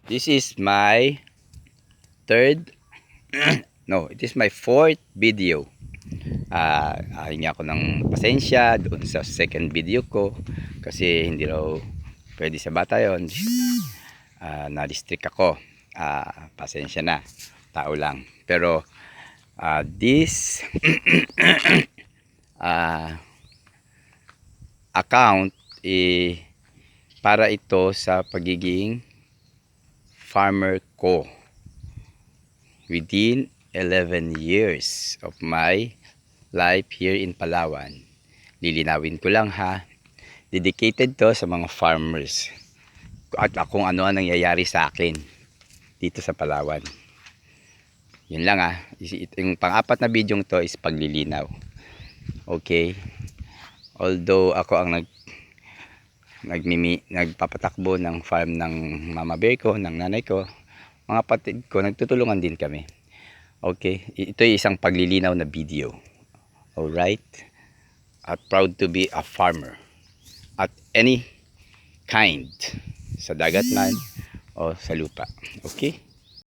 This is my third, no, it is my fourth video. Hingi ako ng pasensya doon sa second video ko kasi hindi raw pwede sa bata yon. Na-district ako. Pasensya na, tao lang. Pero this account para ito sa pagiging farmer ko within 11 years of my life here in Palawan. Lilinawin ko lang ha, dedicated to sa mga farmers at kung ano ang nangyayari sa akin dito sa Palawan. Yun lang ha. Yung pang-apat na video to is paglilinaw. Okay, although ako ang nagpapatakbo ng farm ng mama bear ko, ng nanay ko, mga patid ko, nagtutulungan din kami. Okay, ito ay isang paglilinaw na video. Alright, at proud to be a farmer at any kind, sa dagat man o sa lupa. Okay.